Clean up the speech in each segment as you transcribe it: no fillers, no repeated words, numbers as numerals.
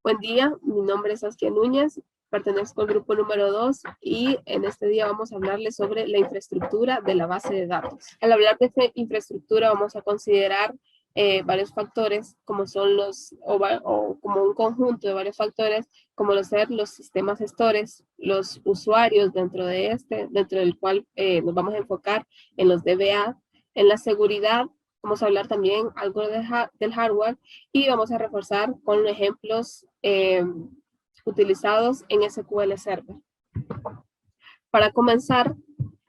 Buen día, mi nombre es Saskia Núñez, pertenezco al grupo número 2 y en este día vamos a hablarles sobre la infraestructura de la base de datos. Al hablar de infraestructura vamos a considerar varios factores como son como un conjunto de varios factores como los sistemas gestores, los usuarios dentro del cual nos vamos a enfocar en los DBA, en la seguridad. Vamos a hablar también algo del hardware y vamos a reforzar con ejemplos utilizados en SQL Server. Para comenzar,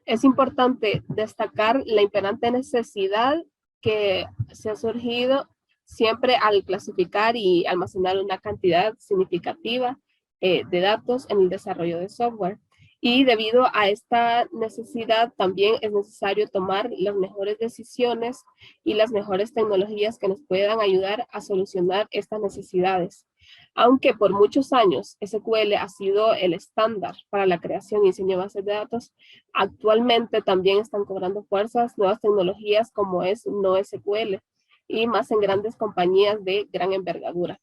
es importante destacar la imperante necesidad que se ha surgido siempre al clasificar y almacenar una cantidad significativa de datos en el desarrollo de software. Y debido a esta necesidad también es necesario tomar las mejores decisiones y las mejores tecnologías que nos puedan ayudar a solucionar estas necesidades. Aunque por muchos años SQL ha sido el estándar para la creación y diseño de bases de datos, actualmente también están cobrando fuerzas nuevas tecnologías como es NoSQL y más en grandes compañías de gran envergadura.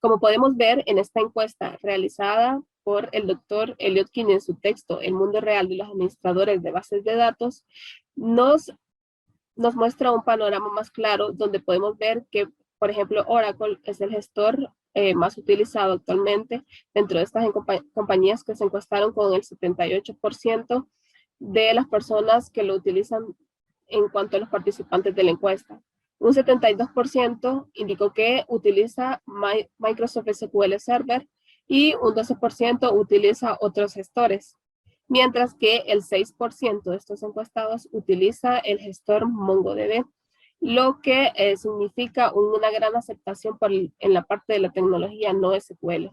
Como podemos ver en esta encuesta realizada por el doctor Elliot King en su texto El mundo real de los administradores de bases de datos, nos muestra un panorama más claro donde podemos ver que, por ejemplo, Oracle es el gestor más utilizado actualmente dentro de estas compañías que se encuestaron con el 78% de las personas que lo utilizan en cuanto a los participantes de la encuesta. Un 72% indicó que utiliza Microsoft SQL Server y un 12% utiliza otros gestores, mientras que el 6% de estos encuestados utiliza el gestor MongoDB, lo que significa una gran aceptación en la parte de la tecnología NoSQL.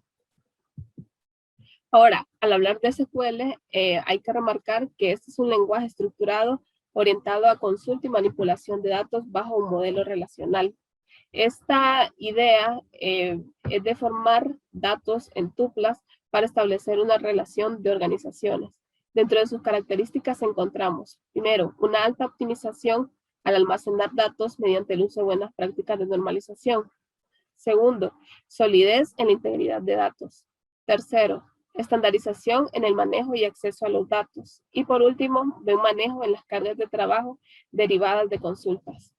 Ahora, al hablar de SQL, hay que remarcar que este es un lenguaje estructurado orientado a consulta y manipulación de datos bajo un modelo relacional. Esta idea es de formar datos en tuplas para establecer una relación de organizaciones. Dentro de sus características encontramos, primero, una alta optimización al almacenar datos mediante el uso de buenas prácticas de normalización. Segundo, solidez en la integridad de datos. Tercero, estandarización en el manejo y acceso a los datos. Y por último, buen manejo en las cargas de trabajo derivadas de consultas.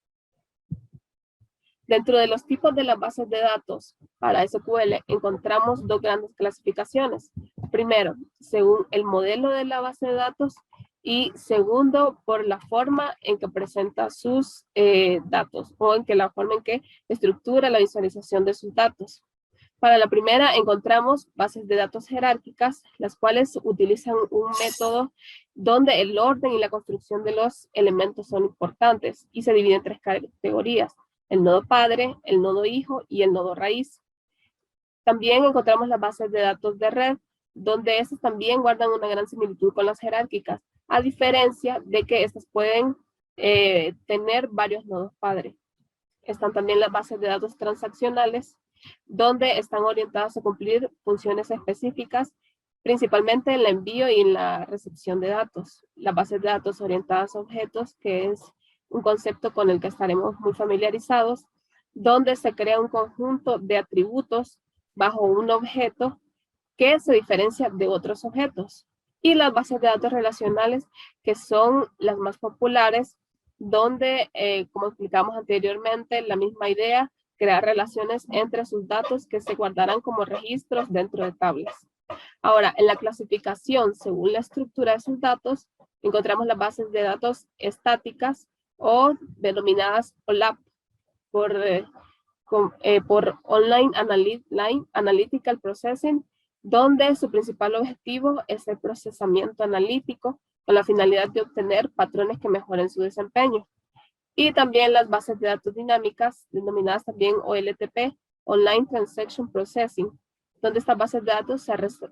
Dentro de los tipos de las bases de datos para SQL encontramos dos grandes clasificaciones. Primero, según el modelo de la base de datos y segundo, por la forma en que presenta sus datos o la forma en que estructura la visualización de sus datos. Para la primera encontramos bases de datos jerárquicas, las cuales utilizan un método donde el orden y la construcción de los elementos son importantes y se divide en tres categorías: el nodo padre, el nodo hijo y el nodo raíz. También encontramos las bases de datos de red, donde estas también guardan una gran similitud con las jerárquicas, a diferencia de que estas pueden tener varios nodos padre. Están también las bases de datos transaccionales, donde están orientadas a cumplir funciones específicas, principalmente en el envío y en la recepción de datos. Las bases de datos orientadas a objetos, que es un concepto con el que estaremos muy familiarizados, donde se crea un conjunto de atributos bajo un objeto que se diferencia de otros objetos. Y las bases de datos relacionales, que son las más populares, donde, como explicamos anteriormente, la misma idea, crear relaciones entre sus datos que se guardarán como registros dentro de tablas. Ahora, en la clasificación, según la estructura de sus datos, encontramos las bases de datos estáticas o denominadas OLAP por Online Analytical Processing, donde su principal objetivo es el procesamiento analítico con la finalidad de obtener patrones que mejoren su desempeño. Y también las bases de datos dinámicas, denominadas también OLTP, Online Transaction Processing, donde estas bases de datos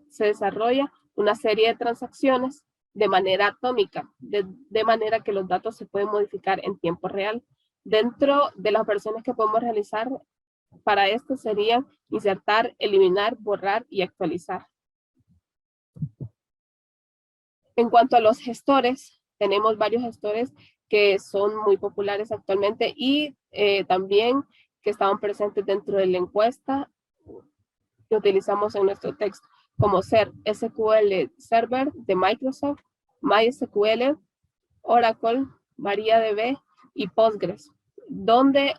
se desarrolla una serie de transacciones de manera atómica, de manera que los datos se pueden modificar en tiempo real. Dentro de las operaciones que podemos realizar para esto serían insertar, eliminar, borrar y actualizar. En cuanto a los gestores, tenemos varios gestores que son muy populares actualmente y también que estaban presentes dentro de la encuesta que utilizamos en nuestro texto, como ser SQL Server de Microsoft, MySQL, Oracle, MariaDB y Postgres, donde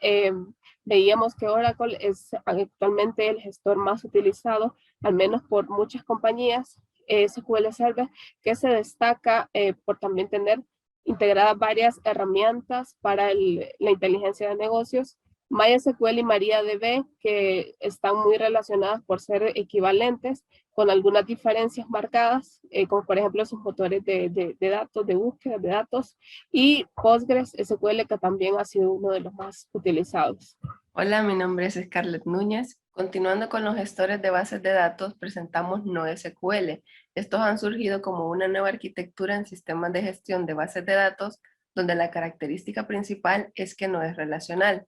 veíamos que Oracle es actualmente el gestor más utilizado, al menos por muchas compañías, SQL Server, que se destaca por también tener integradas varias herramientas para la inteligencia de negocios. MySQL y MariaDB, que están muy relacionadas por ser equivalentes, con algunas diferencias marcadas, como por ejemplo sus motores de datos, de búsqueda de datos, y Postgres SQL, que también ha sido uno de los más utilizados. Hola, mi nombre es Scarlett Núñez. Continuando con los gestores de bases de datos, presentamos NoSQL. Estos han surgido como una nueva arquitectura en sistemas de gestión de bases de datos, donde la característica principal es que no es relacional.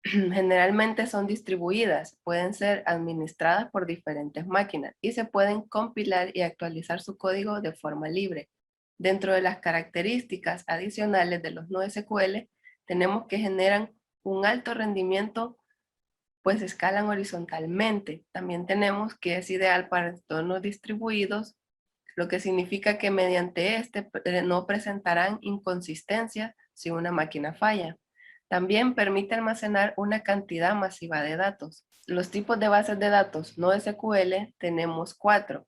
Generalmente son distribuidas, pueden ser administradas por diferentes máquinas y se pueden compilar y actualizar su código de forma libre. Dentro de las características adicionales de los NoSQL, tenemos que generan un alto rendimiento, pues escalan horizontalmente. También tenemos que es ideal para entornos distribuidos, lo que significa que mediante este no presentarán inconsistencias si una máquina falla. También permite almacenar una cantidad masiva de datos. Los tipos de bases de datos no SQL tenemos 4.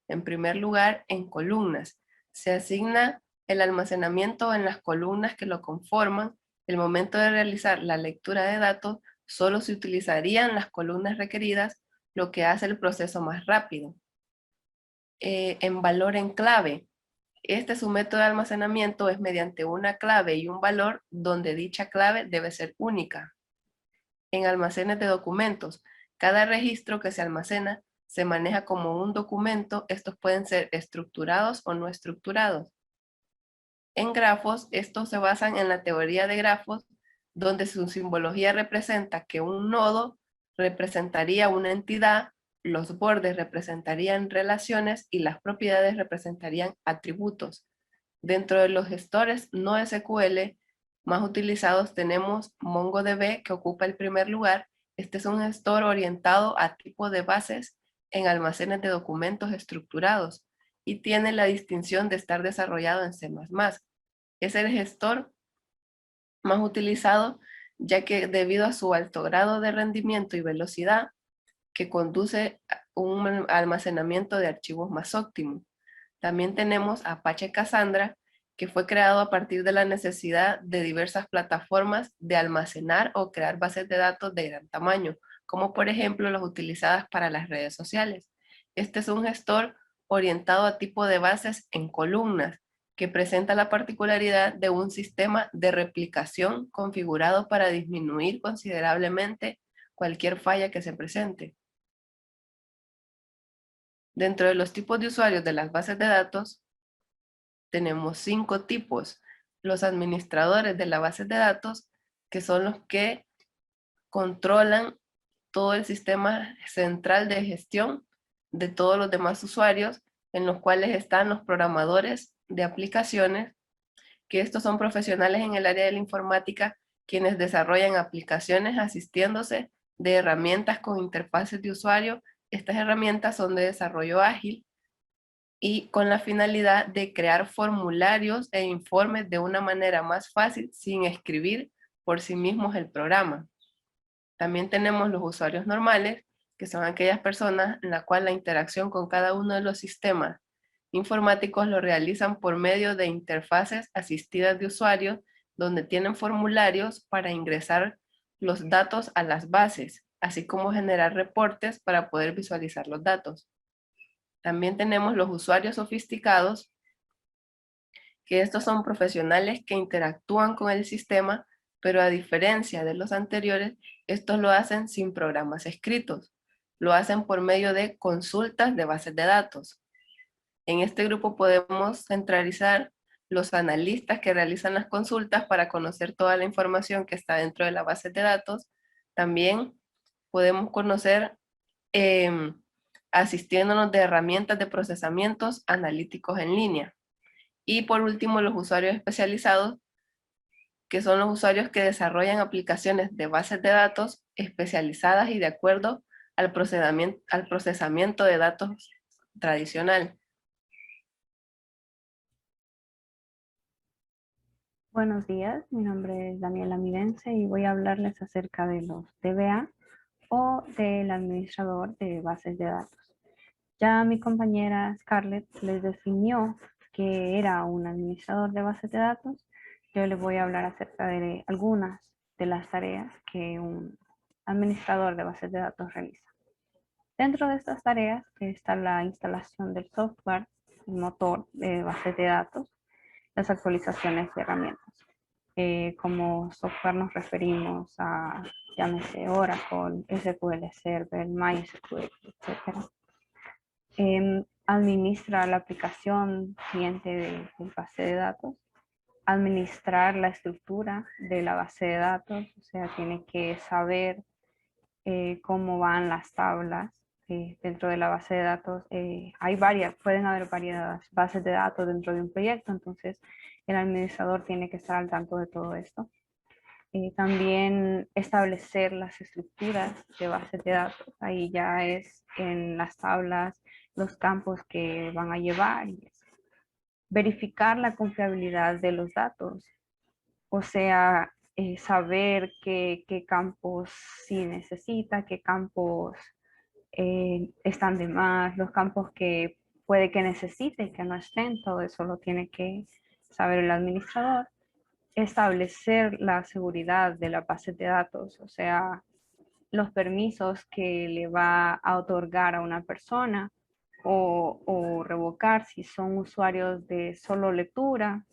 En primer lugar, en columnas. Se asigna el almacenamiento en las columnas que lo conforman. El momento de realizar la lectura de datos solo se utilizarían las columnas requeridas, lo que hace el proceso más rápido. En valor en clave. Este su método de almacenamiento es mediante una clave y un valor donde dicha clave debe ser única. En almacenes de documentos, cada registro que se almacena se maneja como un documento. Estos pueden ser estructurados o no estructurados. En grafos, estos se basan en la teoría de grafos, donde su simbología representa que un nodo representaría una entidad, los bordes representarían relaciones y las propiedades representarían atributos. Dentro de los gestores no SQL más utilizados tenemos MongoDB, que ocupa el primer lugar. Este es un gestor orientado a tipo de bases en almacenes de documentos estructurados y tiene la distinción de estar desarrollado en C++. Es el gestor más utilizado, ya que debido a su alto grado de rendimiento y velocidad, que conduce a un almacenamiento de archivos más óptimo. También tenemos Apache Cassandra, que fue creado a partir de la necesidad de diversas plataformas de almacenar o crear bases de datos de gran tamaño, como por ejemplo las utilizadas para las redes sociales. Este es un gestor orientado a tipo de bases en columnas, que presenta la particularidad de un sistema de replicación configurado para disminuir considerablemente cualquier falla que se presente. Dentro de los tipos de usuarios de las bases de datos, tenemos 5 tipos. Los administradores de la base de datos, que son los que controlan todo el sistema central de gestión de todos los demás usuarios, en los cuales están los programadores de aplicaciones, que estos son profesionales en el área de la informática, quienes desarrollan aplicaciones asistiéndose de herramientas con interfaces de usuario. Estas herramientas son de desarrollo ágil y con la finalidad de crear formularios e informes de una manera más fácil sin escribir por sí mismos el programa. También tenemos los usuarios normales, que son aquellas personas en la cual la interacción con cada uno de los sistemas informáticos lo realizan por medio de interfaces asistidas de usuarios, donde tienen formularios para ingresar los datos a las bases, así como generar reportes para poder visualizar los datos. También tenemos los usuarios sofisticados, que estos son profesionales que interactúan con el sistema, pero a diferencia de los anteriores, estos lo hacen sin programas escritos. Lo hacen por medio de consultas de bases de datos. En este grupo podemos centralizar los analistas que realizan las consultas para conocer toda la información que está dentro de la base de datos. También podemos conocer asistiéndonos de herramientas de procesamientos analíticos en línea. Y por último, los usuarios especializados, que son los usuarios que desarrollan aplicaciones de bases de datos especializadas y de acuerdo al procesamiento de datos tradicional. Buenos días, mi nombre es Daniela Mirense y voy a hablarles acerca de los DBA o del administrador de bases de datos. Ya mi compañera Scarlett les definió que era un administrador de bases de datos. Yo les voy a hablar acerca de algunas de las tareas que un administrador de bases de datos realiza. Dentro de estas tareas está la instalación del software, el motor de bases de datos, las actualizaciones de herramientas. Como software nos referimos a, llámese Oracle, SQL Server, MySQL, etc. Administra la aplicación cliente de base de datos, administrar la estructura de la base de datos, o sea, tiene que saber cómo van las tablas dentro de la base de datos. Pueden haber varias bases de datos dentro de un proyecto, entonces el administrador tiene que estar al tanto de todo esto. También establecer las estructuras de bases de datos. Ahí ya es en las tablas los campos que van a llevar. Verificar la confiabilidad de los datos. O sea, saber qué campos sí necesita, qué campos están de más, los campos que puede que necesite y que no estén. Todo eso lo tiene que saber el administrador. Establecer la seguridad de la base de datos, o sea, los permisos que le va a otorgar a una persona o revocar si son usuarios de solo lectura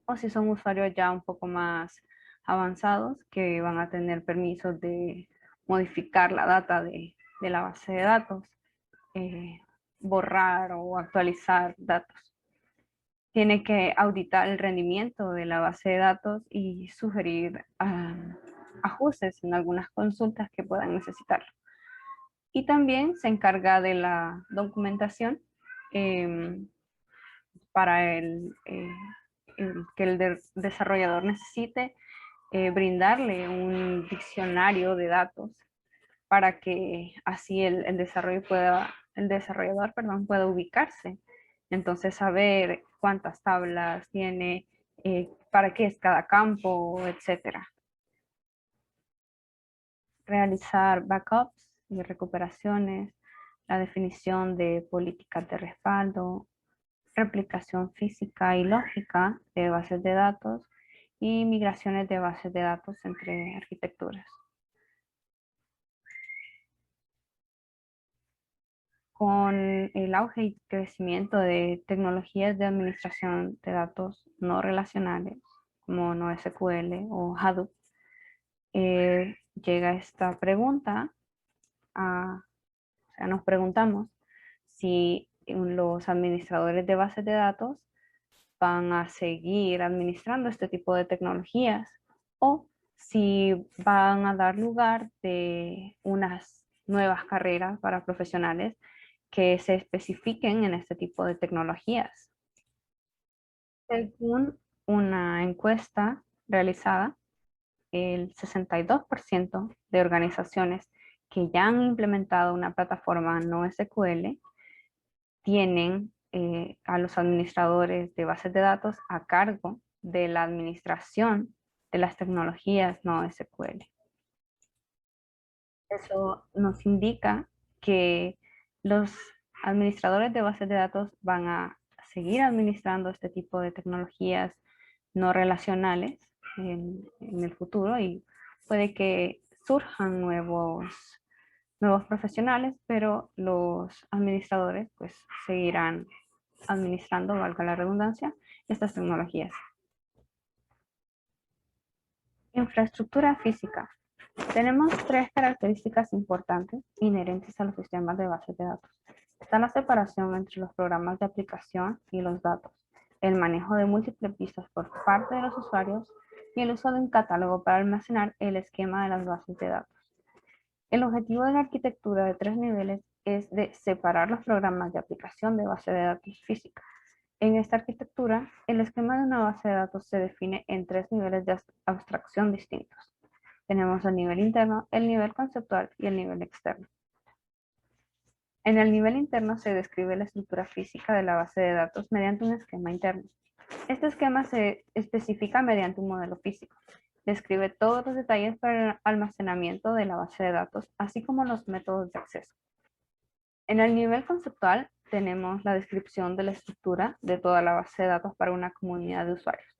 o si son usuarios ya un poco más avanzados que van a tener permisos de modificar la data de la base de datos, borrar o actualizar datos. Tiene que auditar el rendimiento de la base de datos y sugerir ajustes en algunas consultas que puedan necesitar. Y también se encarga de la documentación para que el desarrollador necesite brindarle un diccionario de datos para que así el desarrollador pueda ubicarse. Entonces, saber cuántas tablas tiene, para qué es cada campo, etcétera. Realizar backups y recuperaciones, la definición de políticas de respaldo, replicación física y lógica de bases de datos y migraciones de bases de datos entre arquitecturas. Con el auge y crecimiento de tecnologías de administración de datos no relacionales, como NoSQL o Hadoop, llega esta pregunta, o sea, nos preguntamos si los administradores de bases de datos van a seguir administrando este tipo de tecnologías o si van a dar lugar de unas nuevas carreras para profesionales que se especifiquen en este tipo de tecnologías. Según una encuesta realizada, el 62% de organizaciones que ya han implementado una plataforma NoSQL tienen a los administradores de bases de datos a cargo de la administración de las tecnologías NoSQL. Eso nos indica que los administradores de bases de datos van a seguir administrando este tipo de tecnologías no relacionales en el futuro y puede que surjan nuevos profesionales, pero los administradores pues seguirán administrando, valga la redundancia, estas tecnologías. Infraestructura física. Tenemos tres características importantes inherentes a los sistemas de bases de datos. Está la separación entre los programas de aplicación y los datos, el manejo de múltiples pistas por parte de los usuarios y el uso de un catálogo para almacenar el esquema de las bases de datos. El objetivo de la arquitectura de 3 niveles es de separar los programas de aplicación de base de datos física. En esta arquitectura, el esquema de una base de datos se define en 3 niveles de abstracción distintos. Tenemos el nivel interno, el nivel conceptual y el nivel externo. En el nivel interno se describe la estructura física de la base de datos mediante un esquema interno. Este esquema se especifica mediante un modelo físico. Describe todos los detalles para el almacenamiento de la base de datos, así como los métodos de acceso. En el nivel conceptual tenemos la descripción de la estructura de toda la base de datos para una comunidad de usuarios.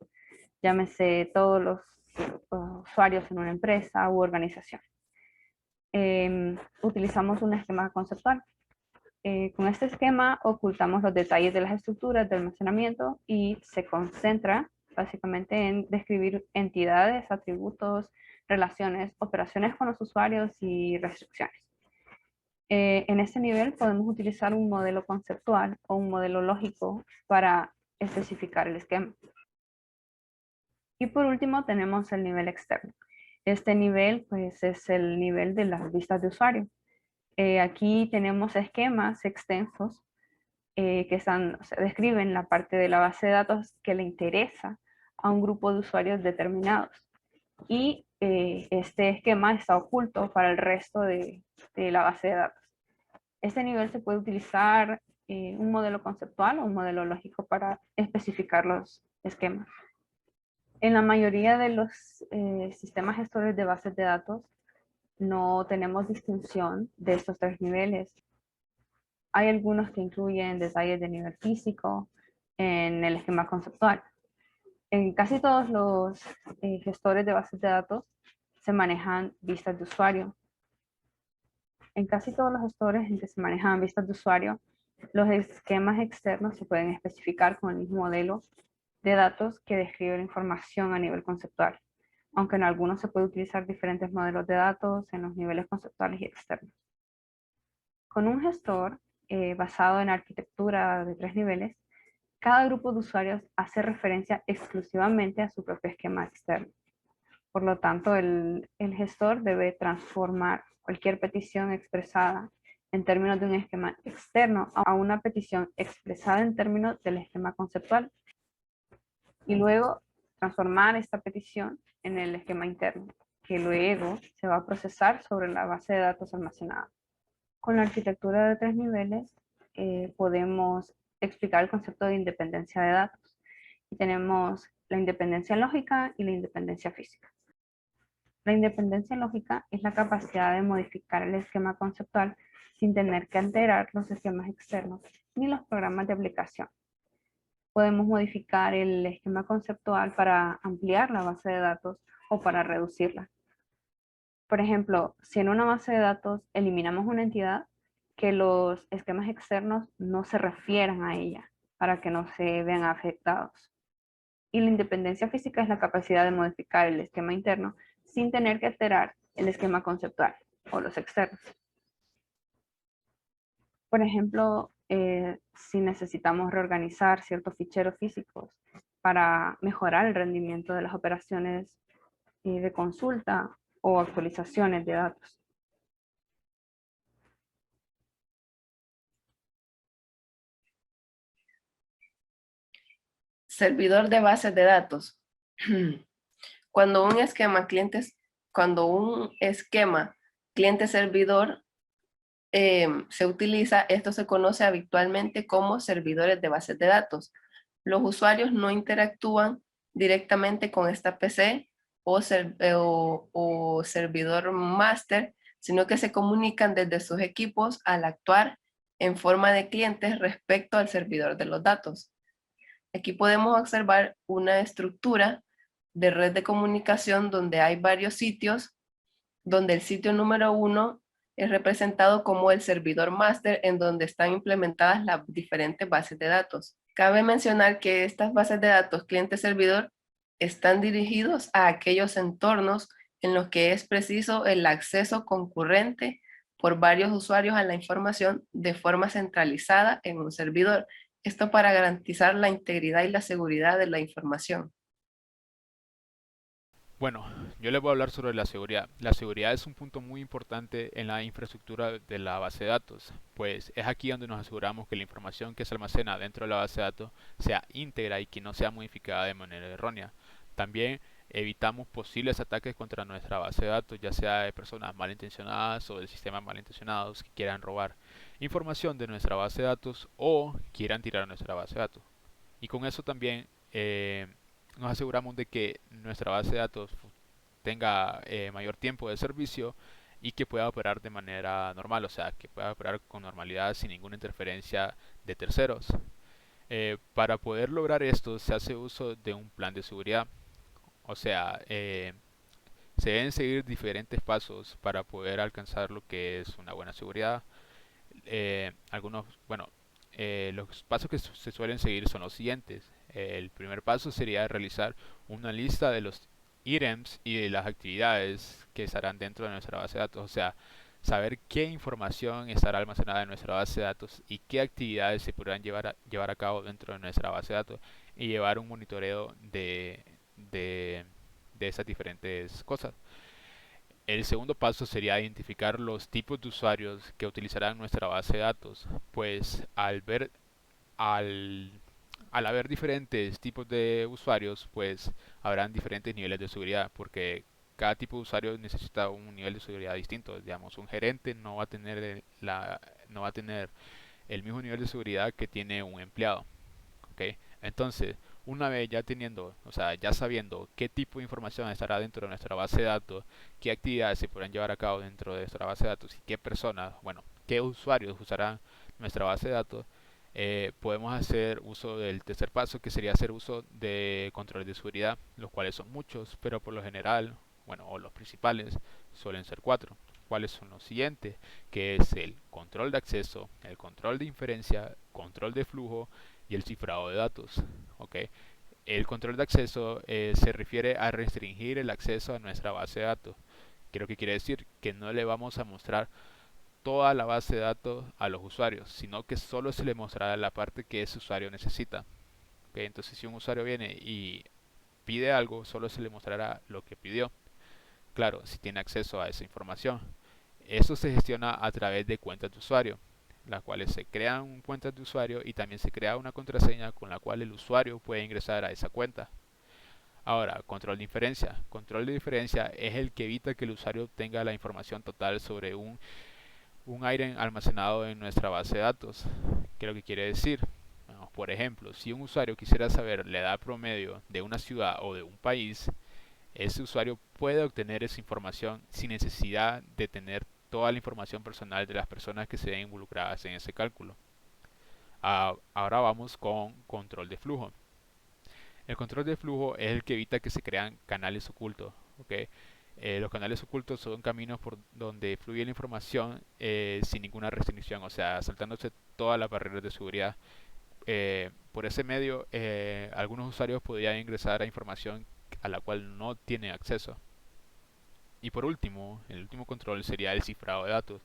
Llámese todos los usuarios en una empresa u organización. Utilizamos un esquema conceptual. Con este esquema ocultamos los detalles de las estructuras de almacenamiento y se concentra básicamente en describir entidades, atributos, relaciones, operaciones con los usuarios y restricciones. En este nivel podemos utilizar un modelo conceptual o un modelo lógico para especificar el esquema. Y por último tenemos el nivel externo. Este nivel pues es el nivel de las vistas de usuario. Aquí tenemos esquemas extensos que describen la parte de la base de datos que le interesa a un grupo de usuarios determinados. Y este esquema está oculto para el resto de la base de datos. Este nivel se puede utilizar un modelo conceptual o un modelo lógico para especificar los esquemas. En la mayoría de los sistemas gestores de bases de datos no tenemos distinción de estos tres niveles. Hay algunos que incluyen detalles de nivel físico en el esquema conceptual. En casi todos los gestores de bases de datos se manejan vistas de usuario. En casi todos los gestores en que se manejan vistas de usuario, los esquemas externos se pueden especificar con el mismo modelo de datos que describe la información a nivel conceptual, aunque en algunos se puede utilizar diferentes modelos de datos en los niveles conceptuales y externos. Con un gestor basado en arquitectura de tres niveles, cada grupo de usuarios hace referencia exclusivamente a su propio esquema externo. Por lo tanto, el gestor debe transformar cualquier petición expresada en términos de un esquema externo a una petición expresada en términos del esquema conceptual y luego transformar esta petición en el esquema interno, que luego se va a procesar sobre la base de datos almacenada. Con la arquitectura de tres niveles podemos explicar el concepto de independencia de datos. Y tenemos la independencia lógica y la independencia física. La independencia lógica es la capacidad de modificar el esquema conceptual sin tener que alterar los esquemas externos ni los programas de aplicación. Podemos modificar el esquema conceptual para ampliar la base de datos o para reducirla. Por ejemplo, si en una base de datos eliminamos una entidad, que los esquemas externos no se refieran a ella para que no se vean afectados. Y la independencia física es la capacidad de modificar el esquema interno sin tener que alterar el esquema conceptual o los externos. Por ejemplo, si necesitamos reorganizar ciertos ficheros físicos para mejorar el rendimiento de las operaciones de consulta o actualizaciones de datos. Servidor de bases de datos. Cuando un esquema cliente-servidor se utiliza, esto se conoce habitualmente como servidores de bases de datos. Los usuarios no interactúan directamente con esta PC o servidor máster, sino que se comunican desde sus equipos al actuar en forma de clientes respecto al servidor de los datos. Aquí podemos observar una estructura de red de comunicación donde hay varios sitios, donde el sitio número 1 es representado como el servidor máster, en donde están implementadas las diferentes bases de datos. Cabe mencionar que estas bases de datos cliente-servidor están dirigidos a aquellos entornos en los que es preciso el acceso concurrente por varios usuarios a la información de forma centralizada en un servidor. Esto para garantizar la integridad y la seguridad de la información. Bueno, yo les voy a hablar sobre la seguridad. La seguridad es un punto muy importante en la infraestructura de la base de datos, pues es aquí donde nos aseguramos que la información que se almacena dentro de la base de datos sea íntegra y que no sea modificada de manera errónea. También evitamos posibles ataques contra nuestra base de datos, ya sea de personas malintencionadas o de sistemas malintencionados que quieran robar información de nuestra base de datos o quieran tirar nuestra base de datos. Y con eso también nos aseguramos de que nuestra base de datos tenga mayor tiempo de servicio y que pueda operar de manera normal, o sea, que pueda operar con normalidad sin ninguna interferencia de terceros. Para poder lograr esto se hace uso de un plan de seguridad, o sea, se deben seguir diferentes pasos para poder alcanzar lo que es una buena seguridad. Los pasos que se suelen seguir son los siguientes. El primer paso sería realizar una lista de los ítems y de las actividades que estarán dentro de nuestra base de datos, o sea, saber qué información estará almacenada en nuestra base de datos y qué actividades se podrán llevar a cabo dentro de nuestra base de datos y llevar un monitoreo de esas diferentes cosas. El segundo paso sería identificar los tipos de usuarios que utilizarán nuestra base de datos, pues al, al haber diferentes tipos de usuarios, pues habrán diferentes niveles de seguridad, porque cada tipo de usuario necesita un nivel de seguridad distinto. Digamos, un gerente no va a tener no va a tener el mismo nivel de seguridad que tiene un empleado. ¿Ok? Entonces, una vez ya teniendo, o sea, ya sabiendo qué tipo de información estará dentro de nuestra base de datos, qué actividades se podrán llevar a cabo dentro de nuestra base de datos y qué personas, bueno, qué usuarios usarán nuestra base de datos, podemos hacer uso del tercer paso, que sería hacer uso de controles de seguridad, los cuales son muchos, pero por lo general, bueno, o los principales suelen ser cuatro. ¿Cuáles son los siguientes? Que es el control de acceso, el control de inferencia, control de flujo y el cifrado de datos. ¿Ok? El control de acceso se refiere a restringir el acceso a nuestra base de datos. Creo que quiere decir que no le vamos a mostrar toda la base de datos a los usuarios, sino que solo se le mostrará la parte que ese usuario necesita. ¿Ok? Entonces, si un usuario viene y pide algo, solo se le mostrará lo que pidió. Claro, si tiene acceso a esa información. Eso se gestiona a través de cuentas de usuario, las cuales se crean cuentas de usuario y también se crea una contraseña con la cual el usuario puede ingresar a esa cuenta. Ahora, control de diferencia. Control de diferencia es el que evita que el usuario tenga la información total sobre un item almacenado en nuestra base de datos. ¿Qué es lo que quiere decir? Bueno, por ejemplo, si un usuario quisiera saber la edad promedio de una ciudad o de un país, ese usuario puede obtener esa información sin necesidad de tener toda la información personal de las personas que se ven involucradas en ese cálculo. Ahora vamos con control de flujo. El control de flujo es el que evita que se crean canales ocultos. ¿Ok? Los canales ocultos son caminos por donde fluye la información sin ninguna restricción, o sea, saltándose todas las barreras de seguridad. Por ese medio, algunos usuarios podrían ingresar a información a la cual no tienen acceso. Y por último, el último control sería el cifrado de datos,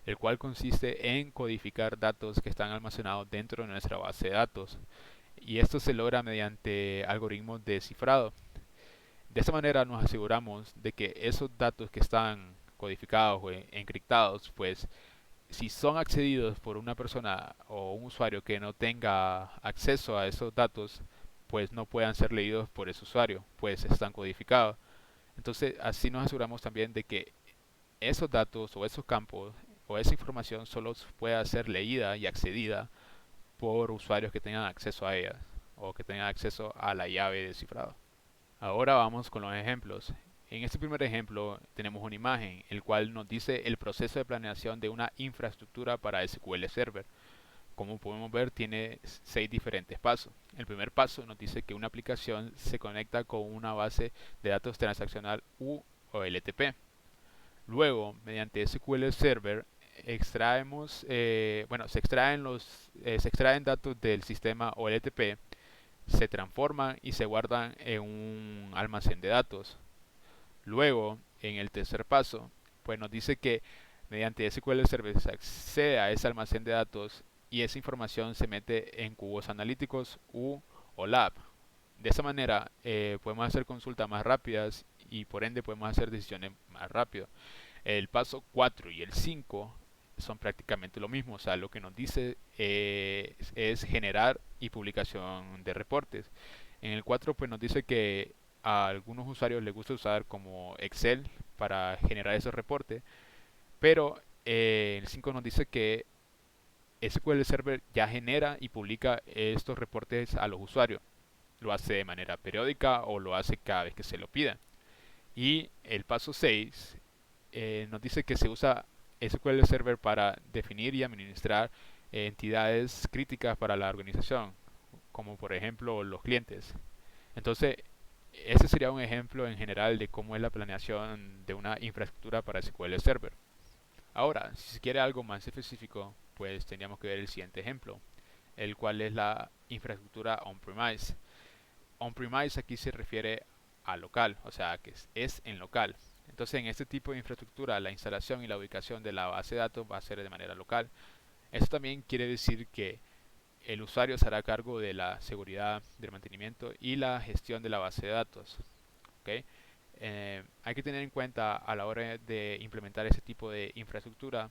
el cual consiste en codificar datos que están almacenados dentro de nuestra base de datos. Y esto se logra mediante algoritmos de cifrado. De esta manera nos aseguramos de que esos datos que están codificados o encriptados, pues si son accedidos por una persona o un usuario que no tenga acceso a esos datos, pues no puedan ser leídos por ese usuario, pues están codificados. Entonces, así nos aseguramos también de que esos datos o esos campos o esa información solo pueda ser leída y accedida por usuarios que tengan acceso a ellas o que tengan acceso a la llave de cifrado. Ahora vamos con los ejemplos. En este primer ejemplo tenemos una imagen, el cual nos dice el proceso de planeación de una infraestructura para SQL Server. Como podemos ver, tiene 6 diferentes pasos. El primer paso nos dice que una aplicación se conecta con una base de datos transaccional U o LTP. Luego, mediante SQL Server, se extraen datos del sistema OLTP, se transforman y se guardan en un almacén de datos. Luego, en el tercer paso, pues nos dice que mediante SQL Server se accede a ese almacén de datos y esa información se mete en cubos analíticos U o Lab. De esa manera podemos hacer consultas más rápidas y por ende podemos hacer decisiones más rápido. El paso 4 y el 5 son prácticamente lo mismo, o sea, lo que nos dice es generar y publicación de reportes. En el 4 pues nos dice que a algunos usuarios les gusta usar como Excel para generar esos reportes, pero el 5 nos dice que SQL Server ya genera y publica estos reportes a los usuarios. Lo hace de manera periódica o lo hace cada vez que se lo pida. Y el paso 6 nos dice que se usa SQL Server para definir y administrar entidades críticas para la organización, como por ejemplo los clientes. Entonces, ese sería un ejemplo en general de cómo es la planeación de una infraestructura para SQL Server. Ahora, si se quiere algo más específico, pues tendríamos que ver el siguiente ejemplo, el cual es la infraestructura on-premise. On-premise aquí se refiere a local, o sea que es en local. Entonces en este tipo de infraestructura la instalación y la ubicación de la base de datos va a ser de manera local. Esto también quiere decir que el usuario se hará cargo de la seguridad, del mantenimiento y la gestión de la base de datos. ¿Ok? Hay que tener en cuenta a la hora de implementar ese tipo de infraestructura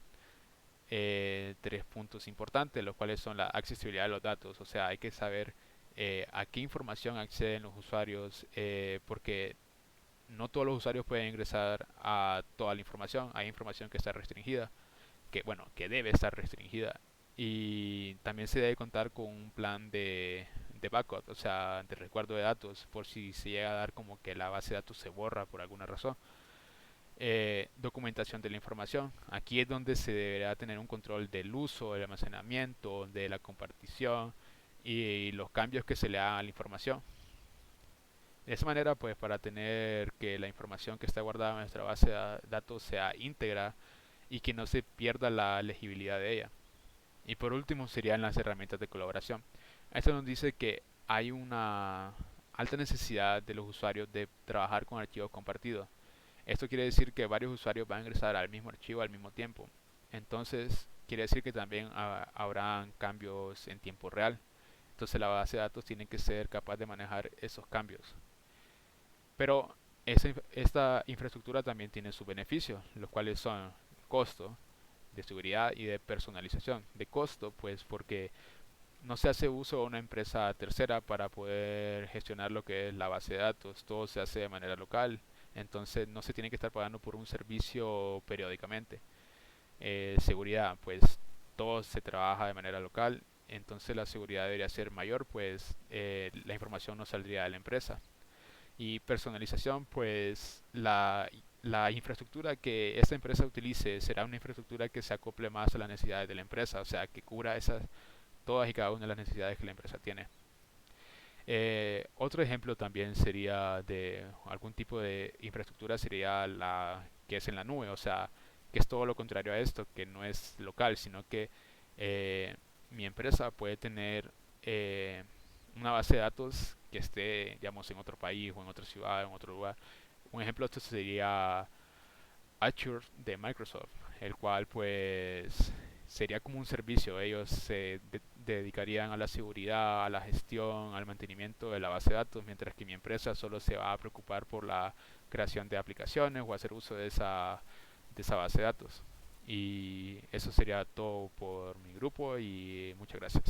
tres puntos importantes, los cuales son la accesibilidad de los datos. O sea, hay que saber a qué información acceden los usuarios, porque no todos los usuarios pueden ingresar a toda la información. Hay información que está restringida, que bueno, que debe estar restringida. Y también se debe contar con un plan de backup, o sea, de resguardo de datos, por si se llega a dar como que la base de datos se borra por alguna razón. Documentación de la información. Aquí es donde se deberá tener un control del uso, del almacenamiento, de la compartición y los cambios que se le hagan a la información. De esa manera, pues para tener que la información que está guardada en nuestra base de datos sea íntegra y que no se pierda la legibilidad de ella. Y por último serían las herramientas de colaboración. Esto nos dice que hay una alta necesidad de los usuarios de trabajar con archivos compartidos. Esto quiere decir que varios usuarios van a ingresar al mismo archivo al mismo tiempo. Entonces, quiere decir que también habrán cambios en tiempo real. Entonces, la base de datos tiene que ser capaz de manejar esos cambios. Pero esta infraestructura también tiene sus beneficios, los cuales son costo, de seguridad y de personalización. De costo, pues porque no se hace uso de una empresa tercera para poder gestionar lo que es la base de datos. Todo se hace de manera local. Entonces no se tiene que estar pagando por un servicio periódicamente. Seguridad, pues todo se trabaja de manera local. Entonces la seguridad debería ser mayor, pues la información no saldría de la empresa. Y personalización, pues la infraestructura que esta empresa utilice será una infraestructura que se acople más a las necesidades de la empresa, o sea, que cubra todas y cada una de las necesidades que la empresa tiene. Otro ejemplo también sería de algún tipo de infraestructura, sería la que es en la nube, o sea, que es todo lo contrario a esto, que no es local, sino que eh, mi empresa puede tener una base de datos que esté, digamos, en otro país o en otra ciudad, en otro lugar. Un ejemplo de esto sería Azure de Microsoft, el cual pues sería como un servicio. Ellos se dedicarían a la seguridad, a la gestión, al mantenimiento de la base de datos, mientras que mi empresa solo se va a preocupar por la creación de aplicaciones o hacer uso de esa base de datos. Y eso sería todo por mi grupo y muchas gracias.